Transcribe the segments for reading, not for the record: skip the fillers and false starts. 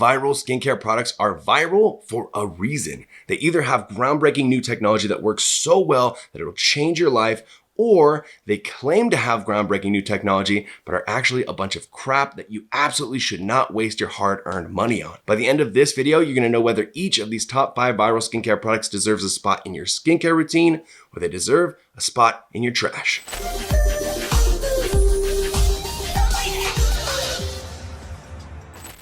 viral skincare products are viral for a reason. They either have groundbreaking new technology that works so well that it'll change your life, or they claim to have groundbreaking new technology, but are actually a bunch of crap that you absolutely should not waste your hard-earned money on. By the end of this video, you're gonna know whether each of these top 5 viral skincare products deserves a spot in your skincare routine, or they deserve a spot in your trash.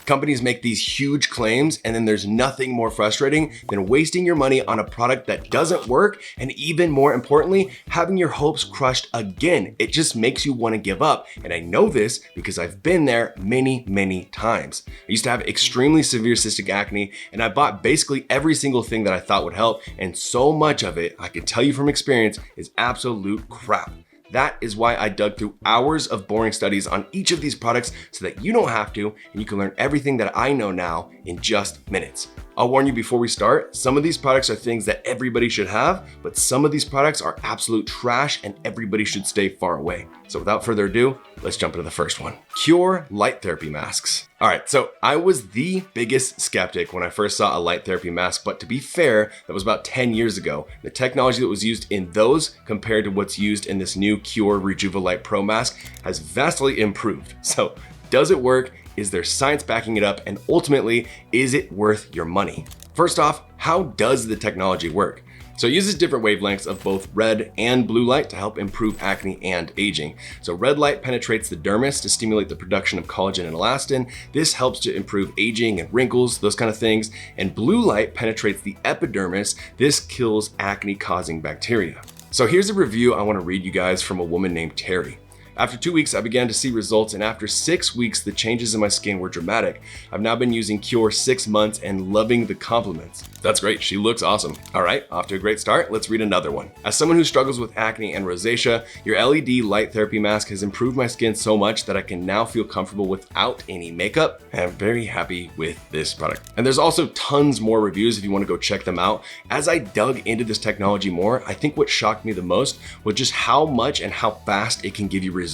Companies make these huge claims, and then there's nothing more frustrating than wasting your money on a product that doesn't work, and even more importantly, having your hopes crushed again. It just makes you want to give up, and I know this because I've been there many times. I used to have extremely severe cystic acne, and I bought basically every single thing that I thought would help, and so much of it, I can tell you from experience, is absolute crap. That is why I dug through hours of boring studies on each of these products so that you don't have to, and you can learn everything that I know now in just minutes. I'll warn you before we start, some of these products are things that everybody should have, but some of these products are absolute trash and everybody should stay far away. So without further ado, let's jump into the first one. QRejuvalightPro light therapy masks. All right, so I was the biggest skeptic when I first saw a light therapy mask, but to be fair, that was about 10 years ago. The technology that was used in those compared to what's used in this new QRejuvalightPro mask has vastly improved. So does it work? Is there science backing it up? And ultimately, is it worth your money? First off, how does the technology work? So it uses different wavelengths of both red and blue light to help improve acne and aging. So red light penetrates the dermis to stimulate the production of collagen and elastin. This helps to improve aging and wrinkles, those kind of things. And blue light penetrates the epidermis. This kills acne-causing bacteria. So here's a review I want to read you guys from a woman named Terry. After 2 weeks, I began to see results, and after 6 weeks, the changes in my skin were dramatic. I've now been using Cure 6 months and loving the compliments. That's great, she looks awesome. All right, off to a great start, let's read another one. As someone who struggles with acne and rosacea, your LED light therapy mask has improved my skin so much that I can now feel comfortable without any makeup, and I'm very happy with this product. And there's also tons more reviews if you want to go check them out. As I dug into this technology more, I think what shocked me the most was just how much and how fast it can give you results.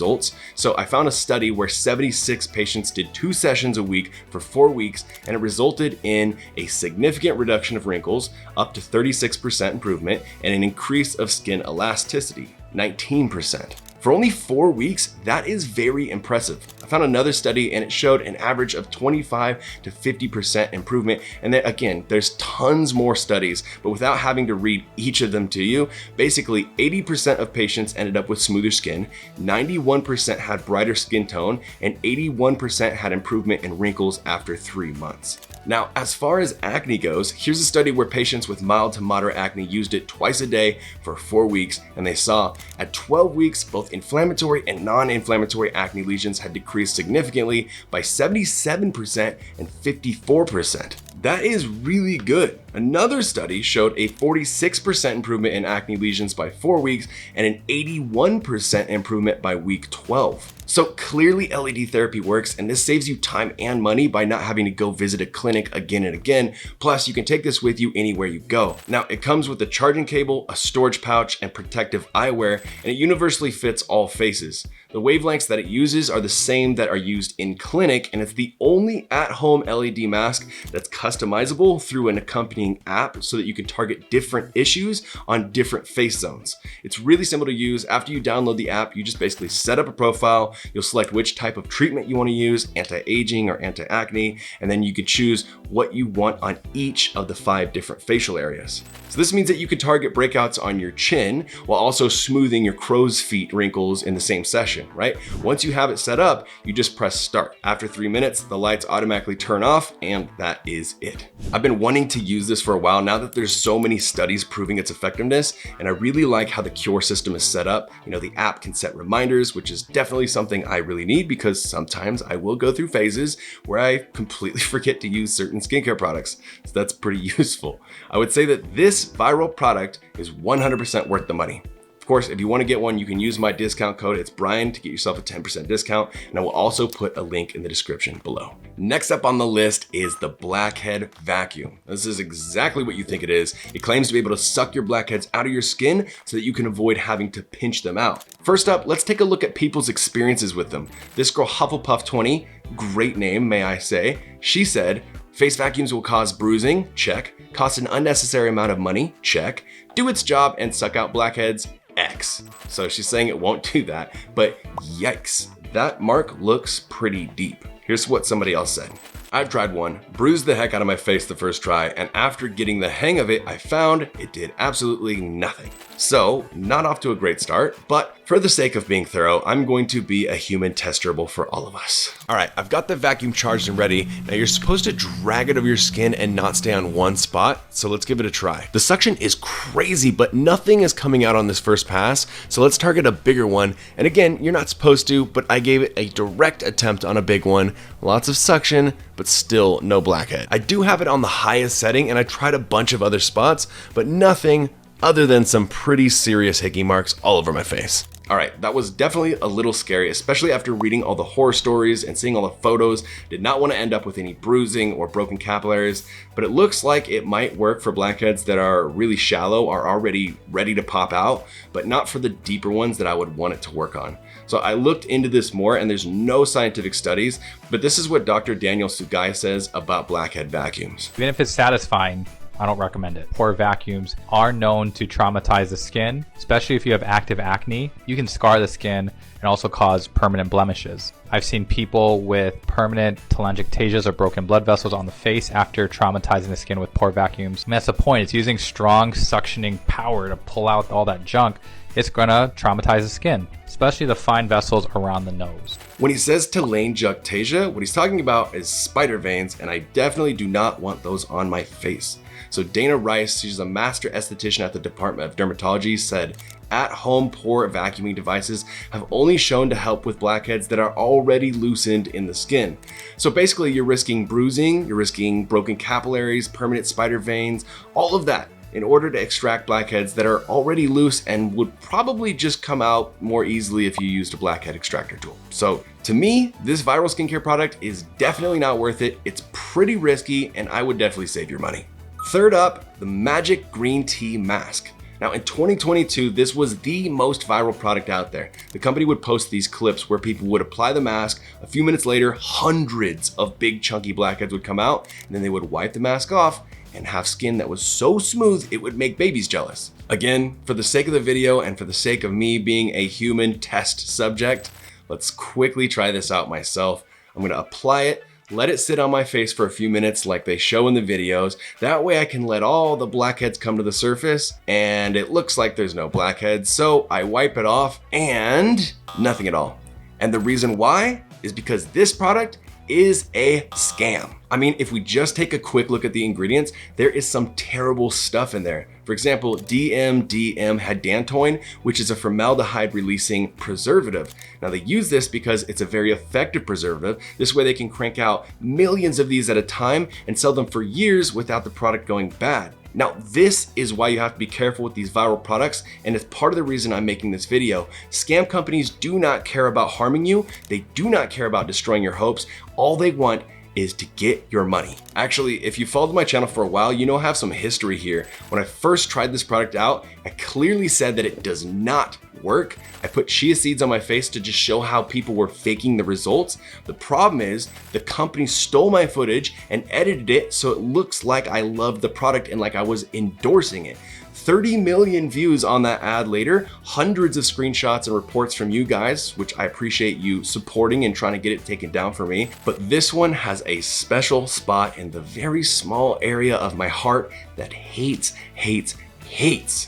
So I found a study where 76 patients did 2 sessions a week for 4 weeks, and it resulted in a significant reduction of wrinkles, up to 36% improvement, and an increase of skin elasticity, 19%. For only 4 weeks, that is very impressive. I found another study and it showed an average of 25 to 50% improvement. And then again, there's tons more studies, but without having to read each of them to you, basically 80% of patients ended up with smoother skin, 91% had brighter skin tone, and 81% had improvement in wrinkles after 3 months. Now, as far as acne goes, here's a study where patients with mild to moderate acne used it twice a day for 4 weeks, and they saw at 12 weeks, both inflammatory and non-inflammatory acne lesions had decreased significantly by 77% and 54%. That is really good. Another study showed a 46% improvement in acne lesions by 4 weeks and an 81% improvement by week 12. So clearly LED therapy works, and this saves you time and money by not having to go visit a clinic again and again. Plus, you can take this with you anywhere you go. Now, it comes with a charging cable, a storage pouch, and protective eyewear, and it universally fits all faces. The wavelengths that it uses are the same that are used in clinic, and it's the only at-home LED mask that's customizable through an accompanying app so that you can target different issues on different face zones. It's really simple to use. After you download the app, you just basically set up a profile, you'll select which type of treatment you want to use, anti-aging or anti-acne, and then you can choose what you want on each of the 5 different facial areas. So this means that you can target breakouts on your chin while also smoothing your crow's feet wrinkles in the same session, right? Once you have it set up, you just press start. After 3 minutes, the lights automatically turn off, and that is it. I've been wanting to use this for a while now that there's so many studies proving its effectiveness, and I really like how the Cure system is set up. You know, the app can set reminders, which is definitely something I really need because sometimes I will go through phases where I completely forget to use certain skincare products. So that's pretty useful. I would say that this viral product is 100% worth the money. Of course, if you want to get one, you can use my discount code. It's Brian to get yourself a 10% discount, and I will also put a link in the description below. Next up on the list is the Blackhead Vacuum. This is exactly what you think it is. It claims to be able to suck your blackheads out of your skin so that you can avoid having to pinch them out. First up, let's take a look at people's experiences with them. This girl, Hufflepuff20, great name, may I say, she said, Face vacuums will cause bruising, check. Cost an unnecessary amount of money, check. Do its job and suck out blackheads, X. So she's saying it won't do that, but yikes, that mark looks pretty deep. Here's what somebody else said. I've tried one, bruised the heck out of my face the first try, and after getting the hang of it, I found it did absolutely nothing. So, not off to a great start, but for the sake of being thorough, I'm going to be a human test gerbil for all of us. All right, I've got the vacuum charged and ready. Now you're supposed to drag it over your skin and not stay on one spot, so let's give it a try. The suction is crazy, but nothing is coming out on this first pass, so let's target a bigger one. And again, you're not supposed to, but I gave it a direct attempt on a big one. Lots of suction, but still no blackhead. I do have it on the highest setting, and I tried a bunch of other spots, but nothing other than some pretty serious hickey marks all over my face. All right, that was definitely a little scary, especially after reading all the horror stories and seeing all the photos. Did not want to end up with any bruising or broken capillaries, but it looks like it might work for blackheads that are really shallow, are already ready to pop out, but not for the deeper ones that I would want it to work on. So I looked into this more, and there's no scientific studies, but this is what Dr. Daniel Sugai says about blackhead vacuums. Even if it's satisfying, I don't recommend it. Pore vacuums are known to traumatize the skin, especially if you have active acne. You can scar the skin and also cause permanent blemishes. I've seen people with permanent telangiectasias or broken blood vessels on the face after traumatizing the skin with pore vacuums. And that's the point. It's using strong suctioning power to pull out all that junk. It's gonna traumatize the skin, especially the fine vessels around the nose. When he says telangiectasia, what he's talking about is spider veins, and I definitely do not want those on my face. So Dana Rice, she's a master esthetician at the Department of Dermatology, said, at-home pore vacuuming devices have only shown to help with blackheads that are already loosened in the skin. So basically you're risking bruising, you're risking broken capillaries, permanent spider veins, all of that in order to extract blackheads that are already loose and would probably just come out more easily if you used a blackhead extractor tool. So to me, this viral skincare product is definitely not worth it. It's pretty risky, and I would definitely save your money. Third up, the Magic Green Tea Mask. Now in 2022, this was the most viral product out there. The company would post these clips where people would apply the mask. A few minutes later, hundreds of big chunky blackheads would come out, and then they would wipe the mask off and have skin that was so smooth it would make babies jealous. Again, for the sake of the video and for the sake of me being a human test subject, let's quickly try this out myself. I'm gonna apply it, let it sit on my face for a few minutes like they show in the videos. That way I can let all the blackheads come to the surface, and it looks like there's no blackheads. So I wipe it off and nothing at all. And the reason why is because this product is a scam. I mean, if we just take a quick look at the ingredients, there is some terrible stuff in there. For example, DMDM-hadantoin, which is a formaldehyde releasing preservative. Now they use this because it's a very effective preservative. This way they can crank out millions of these at a time and sell them for years without the product going bad. Now, this is why you have to be careful with these viral products, and it's part of the reason I'm making this video. Scam companies do not care about harming you. They do not care about destroying your hopes. All they want is to get your money. Actually, if you followed my channel for a while, you know I have some history here. When I first tried this product out, I clearly said that it does not work. I put chia seeds on my face to just show how people were faking the results. The problem is the company stole my footage and edited it so it looks like I loved the product and like I was endorsing it. 30 million views on that ad later, hundreds of screenshots and reports from you guys, which I appreciate you supporting and trying to get it taken down for me. But this one has a special spot in the very small area of my heart that hates.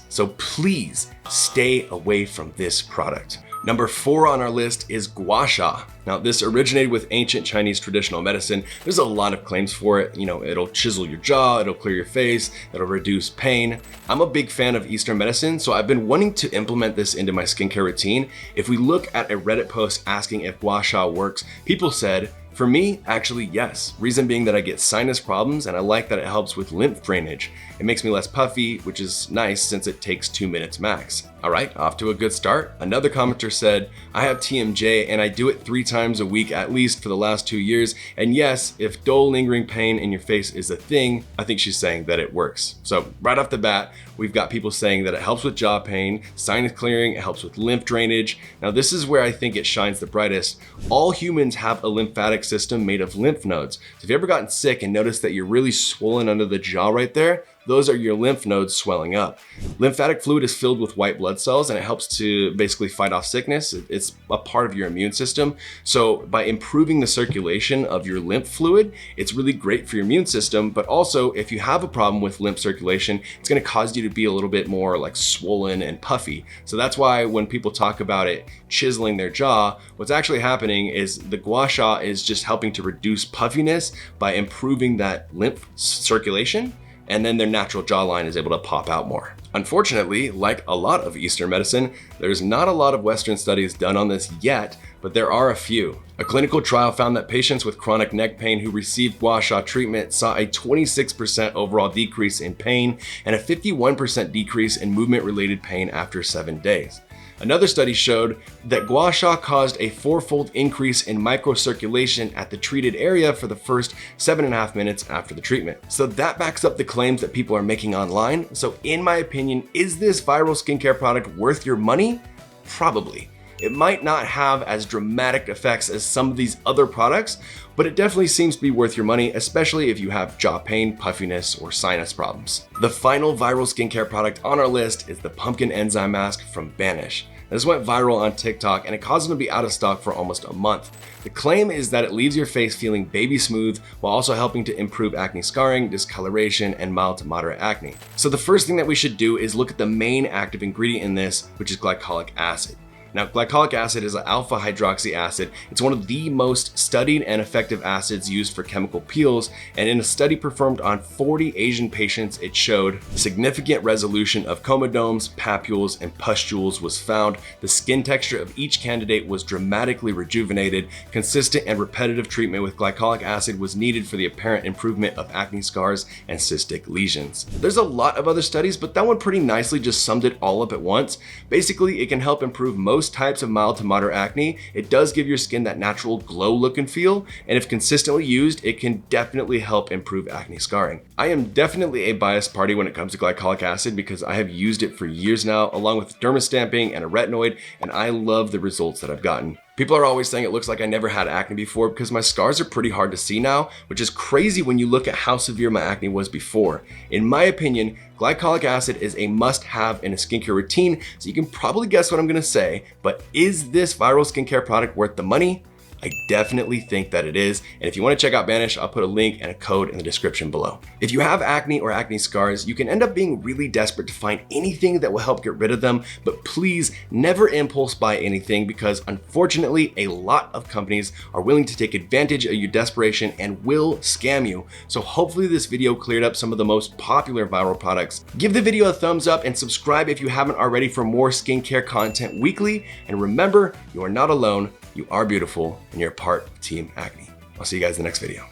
So please stay away from this product. Number 4 on our list is gua sha. Now this originated with ancient Chinese traditional medicine. There's a lot of claims for it. You know, it'll chisel your jaw, it'll clear your face, it'll reduce pain. I'm a big fan of Eastern medicine, so I've been wanting to implement this into my skincare routine. If we look at a Reddit post asking if gua sha works, people said, for me, actually yes. Reason being that I get sinus problems and I like that it helps with lymph drainage. It makes me less puffy, which is nice since it takes 2 minutes max. All right, off to a good start. Another commenter said, I have TMJ and I do it 3 times a week at least for the last 2 years. And yes, if dull lingering pain in your face is a thing, I think she's saying that it works. So right off the bat, we've got people saying that it helps with jaw pain, sinus clearing, it helps with lymph drainage. Now this is where I think it shines the brightest. All humans have a lymphatic system made of lymph nodes. So if you've ever gotten sick and noticed that you're really swollen under the jaw right there, those are your lymph nodes swelling up. Lymphatic fluid is filled with white blood cells and it helps to basically fight off sickness. It's a part of your immune system. So by improving the circulation of your lymph fluid, it's really great for your immune system. But also if you have a problem with lymph circulation, it's gonna cause you to be a little bit more like swollen and puffy. So that's why when people talk about it chiseling their jaw, what's actually happening is the gua sha is just helping to reduce puffiness by improving that lymph circulation, and then their natural jawline is able to pop out more. Unfortunately, like a lot of Eastern medicine, there's not a lot of Western studies done on this yet, but there are a few. A clinical trial found that patients with chronic neck pain who received gua sha treatment saw a 26% overall decrease in pain and a 51% decrease in movement-related pain after 7 days. Another study showed that gua sha caused a 4-fold increase in microcirculation at the treated area for the first 7.5 minutes after the treatment. So that backs up the claims that people are making online. So in my opinion, is this viral skincare product worth your money? Probably. It might not have as dramatic effects as some of these other products, but it definitely seems to be worth your money, especially if you have jaw pain, puffiness, or sinus problems. The final viral skincare product on our list is the pumpkin enzyme mask from Banish. This went viral on TikTok and it caused them to be out of stock for almost a month. The claim is that it leaves your face feeling baby smooth while also helping to improve acne scarring, discoloration, and mild to moderate acne. So the first thing that we should do is look at the main active ingredient in this, which is glycolic acid. Now, glycolic acid is an alpha hydroxy acid. It's one of the most studied and effective acids used for chemical peels. And in a study performed on 40 Asian patients, it showed significant resolution of comedones, papules, and pustules was found. The skin texture of each candidate was dramatically rejuvenated. Consistent and repetitive treatment with glycolic acid was needed for the apparent improvement of acne scars and cystic lesions. There's a lot of other studies, but that one pretty nicely just summed it all up at once. Basically, it can help improve most types of mild to moderate acne. It does give your skin that natural glow look and feel, and if consistently used, it can definitely help improve acne scarring. I am definitely a biased party when it comes to glycolic acid because I have used it for years now, along with dermastamping and a retinoid, and I love the results that I've gotten. People are always saying it looks like I never had acne before because my scars are pretty hard to see now, which is crazy when you look at how severe my acne was before. In my opinion, glycolic acid is a must-have in a skincare routine, so you can probably guess what I'm gonna say, but is this viral skincare product worth the money? I definitely think that it is. And if you want to check out Banish, I'll put a link and a code in the description below. If you have acne or acne scars, you can end up being really desperate to find anything that will help get rid of them, but please never impulse buy anything because unfortunately, a lot of companies are willing to take advantage of your desperation and will scam you. So hopefully this video cleared up some of the most popular viral products. Give the video a thumbs up and subscribe if you haven't already for more skincare content weekly. And remember, you are not alone. You are beautiful and you're part of Team Acne. I'll see you guys in the next video.